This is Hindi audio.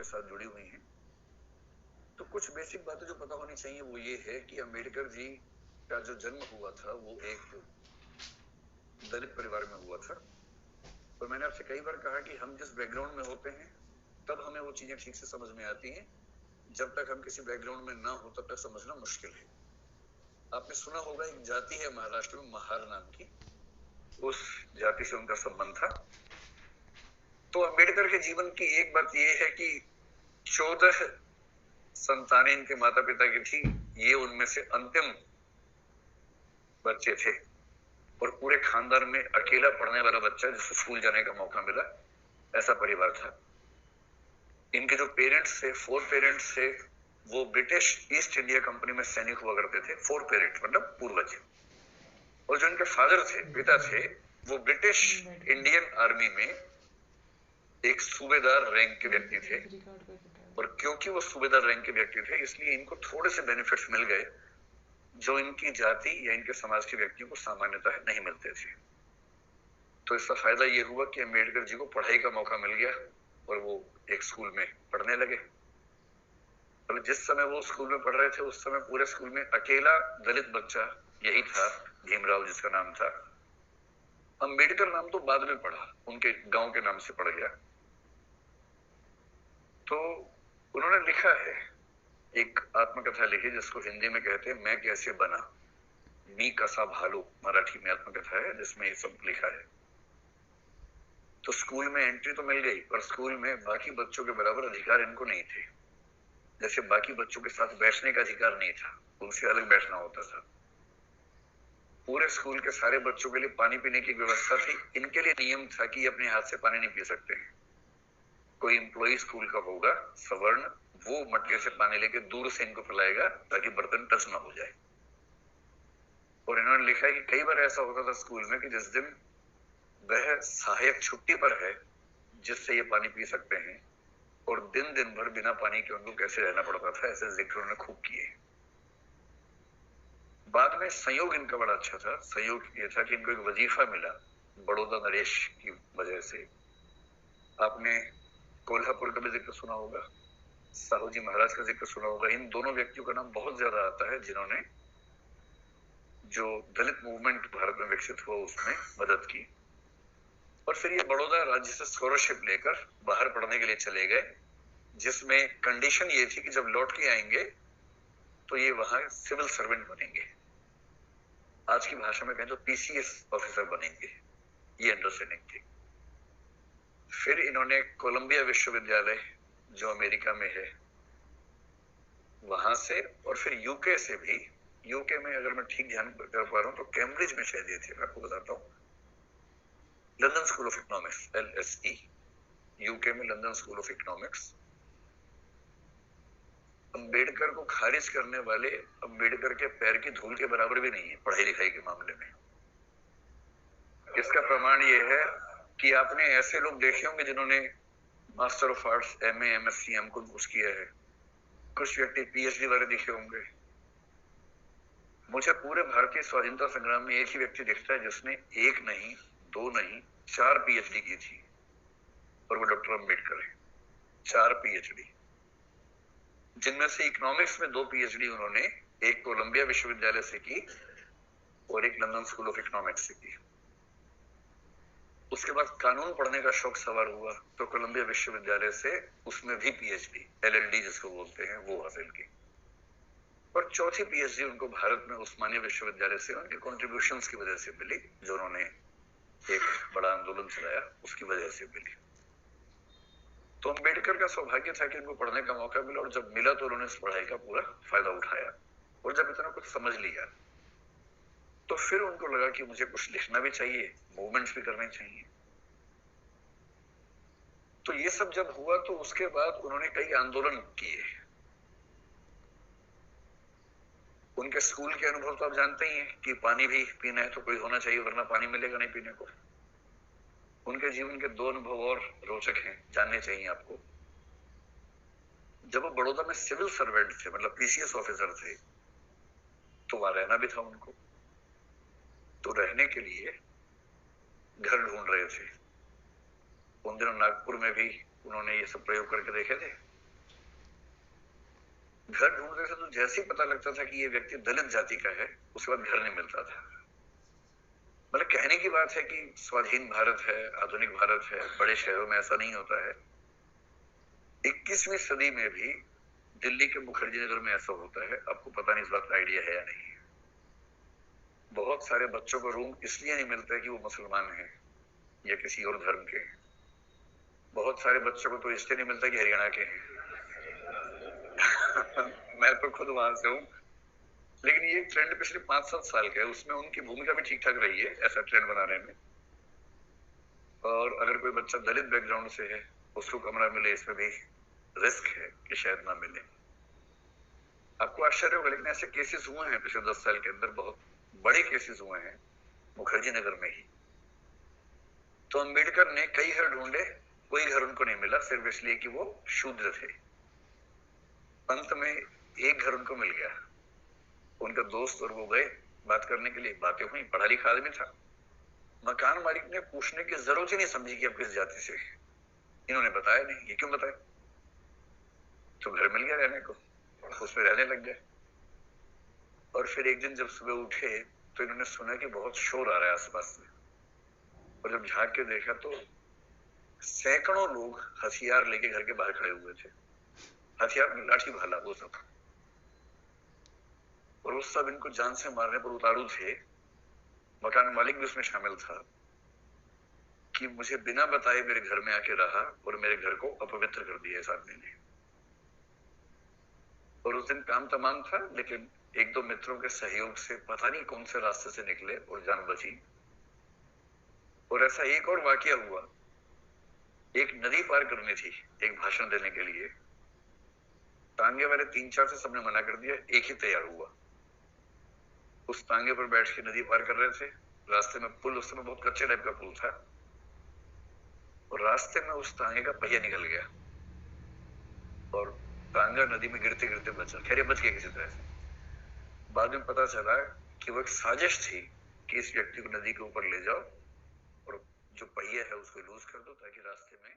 के साथ जुड़ी हुई हैं। तो कुछ बेसिक बातें जो पता होनी चाहिए वो ये है कि अम्बेडकर जी का जो जन्म हुआ था वो एक दलित परिवार में हुआ था। और मैंने आपसे कई बार कहा कि हम जिस बैकग्राउंड में होते हैं तब हमें वो चीजें ठीक से समझ में आती हैं, जब तक हम किसी बैकग्राउंड में ना हो तब तक समझना मुश्किल है। आपने सुना होगा एक जाति है महाराष्ट्र में महार नाम की, उस जाति से उनका संबंध था। तो अम्बेडकर के जीवन की एक बात यह है कि 14 संतानें इनके माता पिता की थी, ये उनमें से अंतिम बच्चे थे और पूरे खानदान में अकेला पढ़ने वाला बच्चा जिसको स्कूल जाने का मौका मिला, ऐसा परिवार था। इनके जो पेरेंट्स थे, 4 पेरेंट्स थे, वो ब्रिटिश ईस्ट इंडिया कंपनी में सैनिक हुआ करते थे। 4 पेरेंट्स मतलब पूर्वज। और जो इनके फादर थे, पिता थे, वो ब्रिटिश इंडियन आर्मी में एक सूबेदार रैंक के व्यक्ति थे। और क्योंकि वो सूबेदार रैंक के व्यक्ति थे इसलिए इनको थोड़े से बेनिफिट्स मिल गए जो इनकी जाति या इनके समाज के व्यक्तियों को सामान्यतः नहीं मिलते थे। तो इसका फायदा ये हुआ कि अम्बेडकर जी को पढ़ाई का मौका मिल गया और वो एक स्कूल में पढ़ने लगे। और जिस समय वो स्कूल में पढ़ रहे थे उस समय पूरे स्कूल में अकेला दलित बच्चा यही था, भीमराव जिसका नाम था। अम्बेडकर नाम तो बाद में पढ़ा, उनके गांव के नाम से पड़ गया। तो उन्होंने लिखा है, एक आत्मकथा लिखी जिसको हिंदी में कहते हैं मैं कैसे बना, मी कसा भालू, मराठी में आत्मकथा है जिसमें ये सब लिखा है। तो स्कूल में एंट्री तो मिल गई पर स्कूल में बाकी बच्चों के बराबर अधिकार इनको नहीं थे। जैसे बाकी बच्चों के साथ बैठने का अधिकार नहीं था, उनसे अलग बैठना होता था। पूरे स्कूल के सारे बच्चों के लिए पानी पीने की व्यवस्था थी, इनके लिए नियम था कि अपने हाथ से पानी नहीं पी सकते हैं। कोई एम्प्लॉई स्कूल का होगा सवर्ण, वो मटके से पानी लेके दूर से इनको पिलाएगा ताकि बर्तन टच ना हो जाए। और इन्होंने लिखा है कि कई बार ऐसा होता था स्कूल में कि जिस दिन वह सहायक छुट्टी पर है जिससे ये पानी पी सकते हैं, और दिन दिन भर बिना पानी के उनको कैसे रहना पड़ता था, ऐसे जिक्र उन्होंने खूब किए। बाद में संयोग इनका बड़ा अच्छा था। संयोग ये था कि इनको एक वजीफा मिला बड़ौदा नरेश की वजह से। आपने कोल्हापुर का भी जिक्र सुना होगा, साहू जी महाराज का जिक्र सुना होगा। इन दोनों व्यक्तियों का नाम बहुत ज्यादा आता है जिन्होंने जो दलित मूवमेंट भारत में विकसित हुआ उसमें मदद की। और फिर ये बड़ौदा राज्य से स्कॉलरशिप लेकर बाहर पढ़ने के लिए चले गए, जिसमें कंडीशन ये थी कि जब लौट के आएंगे तो ये वहां सिविल सर्वेंट बनेंगे, आज की भाषा में कहें तो पीसीएस ऑफिसर बनेंगे, ये अंडरस्टैंडिंग थी। फिर इन्होंने कोलंबिया विश्वविद्यालय जो अमेरिका में है वहां से, और फिर यूके से भी, यूके में अगर मैं ठीक ध्यान कर पा रहा हूं तो कैम्ब्रिज में शायद ये थे, मैं आपको बताता हूँ, London school of economics LSE, UK में London school of economics. Ambedkar को खारिज करने वाले अम्बेडकर के पैर की धूल के बराबर भी नहीं है पढ़ाई लिखाई के मामले में। इसका प्रमाण ये है कि आपने ऐसे लोग देखे होंगे जिन्होंने master of arts, MA MSc हमको कुछ किया है, कुछ व्यक्ति PhD वाले दिखे होंगे। मुझे पूरे भारतीय स्वाधीनता संग्राम में एक ही व्यक्ति दिखता है जिसने एक नहीं, दो नहीं, 4 PhD की थी, और वो डॉक्टर अम्बेडकर है। 4 PhD, जिनमें से इकोनॉमिक्स में 2 PhD उन्होंने एक कोलंबिया विश्वविद्यालय से की और एक लंदन स्कूल ऑफ इकोनॉमिक्स से की। उसके बाद कानून पढ़ने का शौक सवार हुआ तो कोलंबिया विश्वविद्यालय से उसमें भी PhD, LLD जिसको बोलते हैं, वो हासिल की। और चौथी PhD उनको भारत में उस्मानिया विश्वविद्यालय से उनके कॉन्ट्रीब्यूशंस की वजह से मिली, जो उन्होंने एक बड़ा आंदोलन चलाया उसकी वजह से मिली। तो अम्बेडकर का सौभाग्य था कि उनको पढ़ने का मौका मिला, और जब मिला तो उन्होंने इस पढ़ाई का पूरा फायदा उठाया। और जब इतना कुछ समझ लिया तो फिर उनको लगा कि मुझे कुछ लिखना भी चाहिए, मूवमेंट्स भी करने चाहिए। तो ये सब जब हुआ तो उसके बाद उन्होंने कई आंदोलन किए। उनके स्कूल के अनुभव तो आप जानते ही हैं कि पानी भी पीना है तो कोई होना चाहिए वरना पानी मिलेगा नहीं पीने को। उनके जीवन के 2 अनुभव और रोचक हैं, जानने चाहिए आपको। जब वो बड़ौदा में सिविल सर्वेंट थे, मतलब PCS ऑफिसर थे, तो वहां रहना भी था उनको। तो रहने के लिए घर ढूंढ रहे थे। उन दिनों नागपुर में भी उन्होंने ये सब प्रयोग करके देखे थे। घर ढूंढते थे तो जैसे ही पता लगता था कि ये व्यक्ति दलित जाति का है, उसके बाद घर नहीं मिलता था। मतलब कहने की बात है कि स्वाधीन भारत है, आधुनिक भारत है, बड़े शहरों में ऐसा नहीं होता है। 21वीं सदी में भी दिल्ली के मुखर्जी नगर में ऐसा होता है। आपको पता नहीं इस बात का आइडिया है या नहीं। बहुत सारे बच्चों को रूम इसलिए नहीं मिलता है कि वो मुसलमान हैं या किसी और धर्म के हैं। बहुत सारे बच्चों को तो इसलिए नहीं मिलता कि हरियाणा के हैं। मैं तो खुद वहां से हूँ। लेकिन ये ट्रेंड पिछले 5-7 साल का है, उसमें उनकी भूमिका भी ठीक ठाक रही है ऐसा ट्रेंड बनाने में। और अगर कोई बच्चा दलित बैकग्राउंड से है, उसको कमरा मिले, इसमें भी रिस्क है कि शायद ना मिले। आपको आश्चर्य होगा, लेकिन ऐसे केसेस हुए हैं पिछले 10 साल के अंदर, बहुत बड़े केसेस हुए हैं मुखर्जी नगर में ही। तो अंबेडकर ने कई घर ढूंढे, कोई घर उनको नहीं मिला, सिर्फ इसलिए कि वो शूद्र थे। अंत में एक घर उनको मिल गया। उनका दोस्त और वो गए बात करने के लिए, बातें हुई, पढ़ा लिखा आदमी था। मकान मालिक ने पूछने की जरूरत ही नहीं समझी कि आप किस जाति से। इन्होंने बताया नहीं। ये क्यों बताया? तो घर मिल गया रहने को, उसमें रहने लग गए। और फिर एक दिन जब सुबह उठे तो इन्होंने सुना कि बहुत शोर आ रहा है आसपास में। और जब झांक के देखा तो सैकड़ों लोग हथियार लेके घर के बाहर खड़े हुए थे। हथियार में लाठी भाला वो सब। और वो सब इनको जान से मारने पर उतारू थे। मकान मालिक भी उसमें शामिल था कि मुझे बिना बताए मेरे घर में आके रहा और मेरे घर को अपवित्र कर दिया इस आदमी ने। और उस दिन काम तमाम था, लेकिन एक दो मित्रों के सहयोग से पता नहीं कौन से रास्ते से निकले और जान बची। और ऐसा एक और वाकया हुआ। एक नदी पार करनी थी एक भाषण देने के लिए। तांगे वाले 3-4 से सबने मना कर दिया, एक ही तैयार हुआ। उस तांगे पर बैठ के नदी पार कर रहे थे। रास्ते में पुल, उस समय बहुत कच्चे टाइप का पुल था, और रास्ते में उस तांगे का पहिया निकल गया और तांगा नदी में गिरते गिरते बचा। खैर ये बच गया किसी तरह से। बाद में पता चला कि वो एक साजिश थी कि इस व्यक्ति को नदी के ऊपर ले जाओ और जो पहिया है उसको लूज कर दो ताकि रास्ते में